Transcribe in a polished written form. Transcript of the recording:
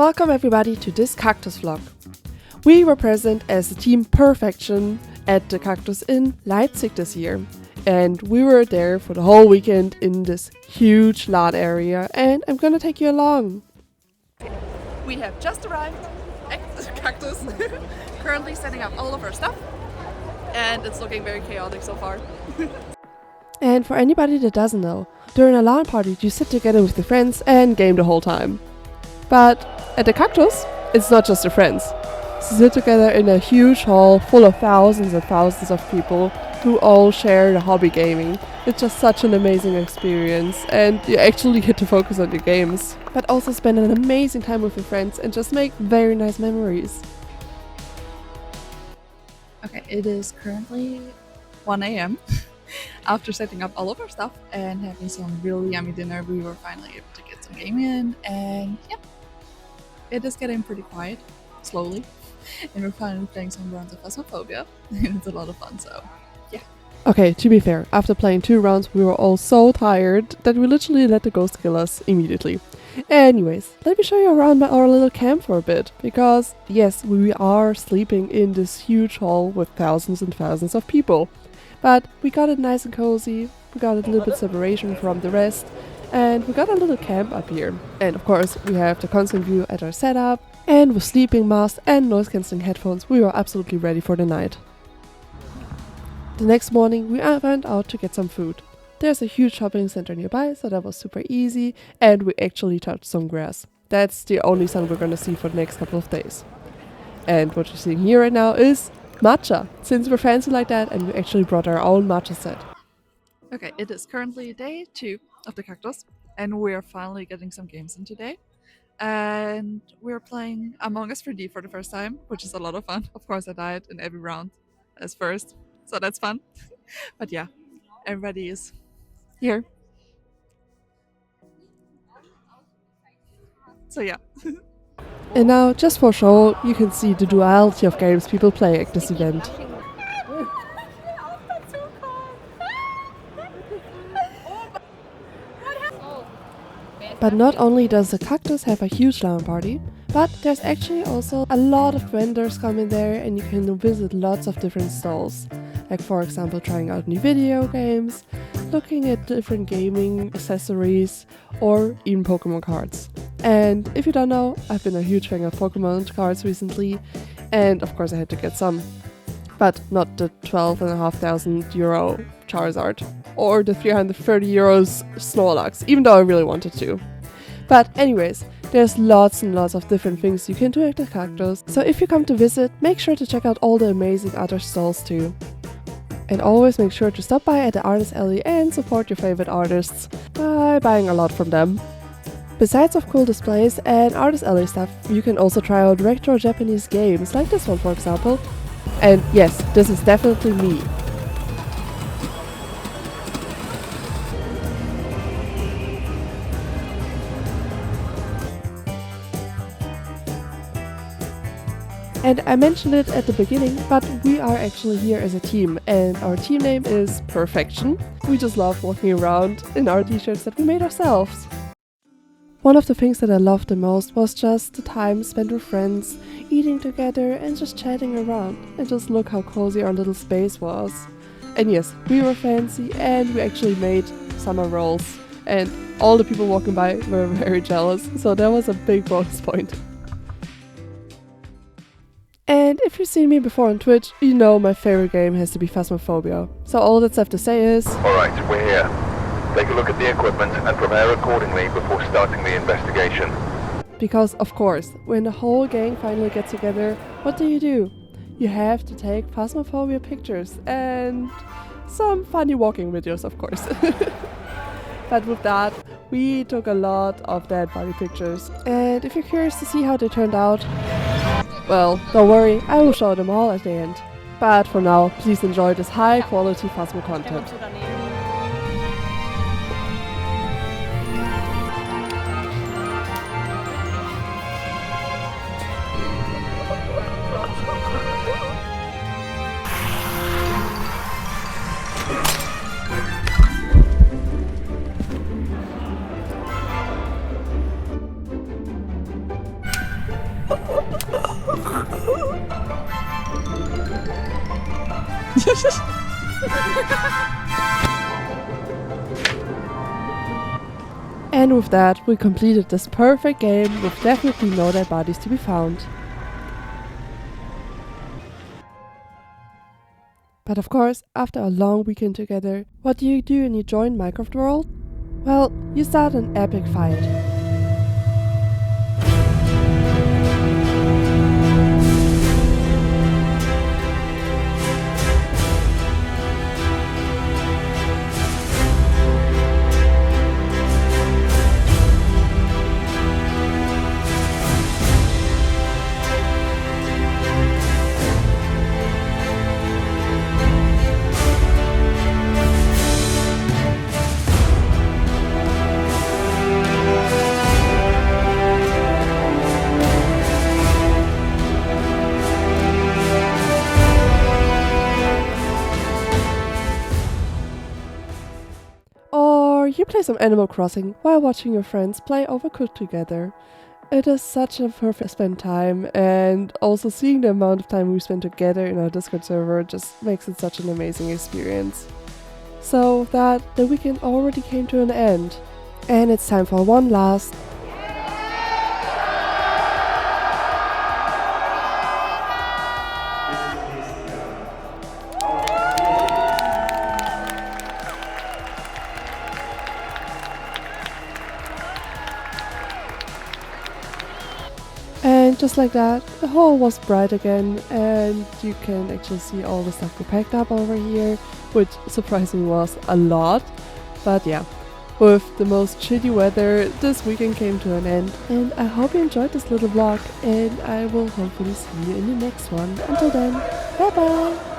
Welcome everybody to this Caggtus vlog. We were present as the Team Purrrfection at the Caggtus in Leipzig this year. And we were there for the whole weekend in this huge LAN area, and I'm gonna take you along. We have just arrived at Caggtus, currently setting up all of our stuff, and it's looking very chaotic so far. And for anybody that doesn't know, during a LAN party you sit together with your friends and game the whole time. But at the Caggtus, it's not just your friends. You sit together in a huge hall full of thousands and thousands of people who all share the hobby gaming. It's just such an amazing experience, and you actually get to focus on your games, but also spend an amazing time with your friends and just make very nice memories. Okay, it is currently 1 AM. After setting up all of our stuff and having some really yummy dinner, we were finally able to get some gaming in, and yeah, it is getting pretty quiet, slowly, and we're finally playing some rounds of Phasmophobia, and it's a lot of fun, so yeah. Okay, to be fair, after playing 2 rounds we were all so tired that we literally let the ghost kill us immediately. Anyways, let me show you around our little camp for a bit, because yes, we are sleeping in this huge hall with thousands and thousands of people. But we got it nice and cozy, we got a little bit separation from the rest, and we got a little camp up here. And of course we have the constant view at our setup, and with sleeping masks and noise cancelling headphones we were absolutely ready for the night. The next morning we went out to get some food. There's a huge shopping center nearby, so that was super easy, and we actually touched some grass. That's the only sun we're gonna see for the next couple of days. And what you're seeing here right now is matcha, since we're fancy like that, and we actually brought our own matcha set. Okay, it is currently day 2 of the Caggtus, and we are finally getting some games in today. And we're playing Among Us 3D for the first time, which is a lot of fun. Of course I died in every round as first, so that's fun. But yeah, everybody is here. So yeah. And now, just for show, you can see the duality of games people play at this event. But not only does the Caggtus have a huge LAN party, but there's actually also a lot of vendors coming there, and you can visit lots of different stalls. Like for example trying out new video games, looking at different gaming accessories, or even Pokemon cards. And if you don't know, I've been a huge fan of Pokemon cards recently, and of course I had to get some. But not the €12,500 Charizard, or the €330 Snorlax, even though I really wanted to. But anyways, there's lots and lots of different things you can do at the Caggtus, so if you come to visit, make sure to check out all the amazing other stalls too. And always make sure to stop by at the Artist Alley and support your favorite artists by buying a lot from them. Besides of cool displays and Artist Alley stuff, you can also try out retro Japanese games, like this one for example. And yes, this is definitely me. And I mentioned it at the beginning, but we are actually here as a team, and our team name is Purrrfection. We just love walking around in our t-shirts that we made ourselves. One of the things that I loved the most was just the time spent with friends, eating together and just chatting around, and just look how cozy our little space was. And yes, we were fancy, and we actually made summer rolls, and all the people walking by were very jealous, so that was a big bonus point. And if you've seen me before on Twitch, you know my favorite game has to be Phasmophobia. So all that's left to say is... Alright, we're here. Take a look at the equipment and prepare accordingly before starting the investigation. Because of course, when the whole gang finally gets together, what do? You have to take Phasmophobia pictures and some funny walking videos, of course. But with that, we took a lot of dead body pictures. And if you're curious to see how they turned out, well, don't worry, I will show them all at the end. But for now, please enjoy this high quality Phasmo content. And with that, we completed this perfect game with definitely no dead bodies to be found. But of course, after a long weekend together, what do you do when you join Minecraft World? Well, you start an epic fight. Or you play some Animal Crossing while watching your friends play Overcooked together. It is such a perfect spend time, and also seeing the amount of time we spend together in our Discord server just makes it such an amazing experience. So with that, the weekend already came to an end, and it's time for one last And just like that, the hall was bright again, and you can actually see all the stuff we packed up over here, which surprisingly was a lot. But yeah, with the most shitty weather, this weekend came to an end, and I hope you enjoyed this little vlog, and I will hopefully see you in the next one. Until then, bye bye!